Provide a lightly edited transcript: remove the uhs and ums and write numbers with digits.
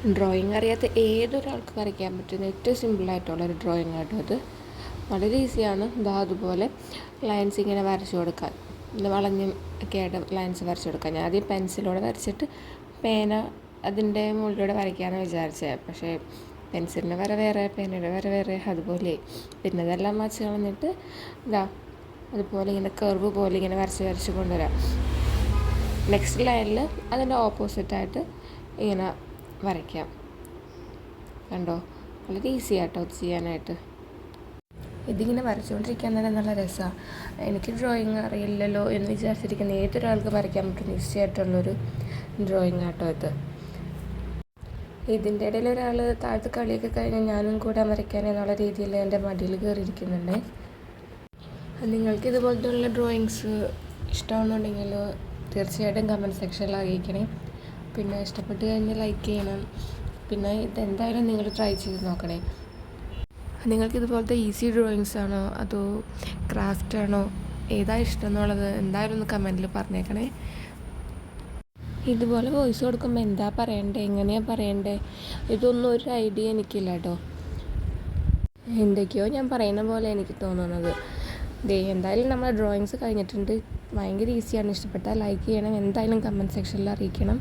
Drawing അറിയാത്ത ഏതൊരാൾക്ക് വരയ്ക്കാൻ പറ്റുന്ന ഏറ്റവും സിമ്പിളായിട്ടുള്ളൊരു ഡ്രോയിങ് ആട്ടോ അത്. വളരെ ഈസിയാണ്. ഇതാ അതുപോലെ ലൈൻസ് ഇങ്ങനെ വരച്ചു കൊടുക്കാൻ, ഇത് വളഞ്ഞും ഒക്കെ ആയിട്ട് ലൈൻസ് വരച്ചു കൊടുക്കാൻ. ഞാൻ ആദ്യം പെൻസിലൂടെ വരച്ചിട്ട് പേന അതിൻ്റെ മുകളിലൂടെ വരയ്ക്കാമെന്ന് വിചാരിച്ചത്. പക്ഷേ പെൻസിലിൻ്റെ വര വേറെ, പേനയുടെ വര വേറെ, അതുപോലെ പിന്നെ അതെല്ലാം വരച്ച് കളഞ്ഞിട്ട് ഇതാ അതുപോലെ ഇങ്ങനെ കർവ് പോലെ ഇങ്ങനെ വരച്ച് കൊണ്ടുവരാം. നെക്സ്റ്റ് ലൈനിൽ അതിൻ്റെ ഓപ്പോസിറ്റായിട്ട് ഇങ്ങനെ വരയ്ക്കാം. കണ്ടോ, വളരെ ഈസി ആട്ടോ ചെയ്യാനായിട്ട്. ഇതിങ്ങനെ വരച്ചുകൊണ്ടിരിക്കാൻ തന്നെ നല്ല രസമാണ്. എനിക്ക് ഡ്രോയിങ് അറിയില്ലല്ലോ എന്ന് വിചാരിച്ചിരിക്കുന്ന ഏതൊരാൾക്ക് വരയ്ക്കാൻ പറ്റുന്ന ഈസി ആയിട്ടുള്ളൊരു ഡ്രോയിങ് ആട്ടോ ഇത്. ഇതിൻ്റെ ഇടയിൽ ഒരാൾ താഴത്ത് കളിയൊക്കെ കഴിഞ്ഞാൽ ഞാനും കൂടെ വരയ്ക്കാൻ എന്നുള്ള രീതിയിൽ എൻ്റെ മടിയിൽ കയറിയിരിക്കുന്നുണ്ട്. നിങ്ങൾക്ക് ഇതുപോലത്തെ ഉള്ള ഡ്രോയിങ്സ് ഇഷ്ടമാണെന്നുണ്ടെങ്കിൽ തീർച്ചയായിട്ടും കമൻറ്റ് സെക്ഷനിൽ അറിയിക്കണേ. പിന്നെ ഇഷ്ടപ്പെട്ട് കഴിഞ്ഞാൽ ലൈക്ക് ചെയ്യണം. പിന്നെ ഇതെന്തായാലും നിങ്ങൾ ട്രൈ ചെയ്ത് നോക്കണേ. നിങ്ങൾക്ക് ഇതുപോലത്തെ ഈസി ഡ്രോയിങ്സ് ആണോ അതോ ക്രാഫ്റ്റ് ആണോ, ഏതാ ഇഷ്ടം എന്നുള്ളത് എന്തായാലും ഒന്ന് കമൻറ്റിൽ പറഞ്ഞേക്കണേ. ഇതുപോലെ വോയിസ് കൊടുക്കുമ്പോൾ എന്താ പറയണ്ടേ, എങ്ങനെയാണ് പറയണ്ടേ, ഇതൊന്നും ഒരു ഐഡിയ എനിക്കില്ല കേട്ടോ. എന്തൊക്കെയോ ഞാൻ പറയുന്ന പോലെ എനിക്ക് തോന്നുന്നത്. എന്തായാലും നമ്മുടെ ഡ്രോയിങ്സ് കഴിഞ്ഞിട്ടുണ്ട്. ഭയങ്കര ഈസിയാണ്. ഇഷ്ടപ്പെട്ടാൽ ലൈക്ക് ചെയ്യണം. എന്തായാലും കമൻറ്റ് സെക്ഷനിൽ അറിയിക്കണം.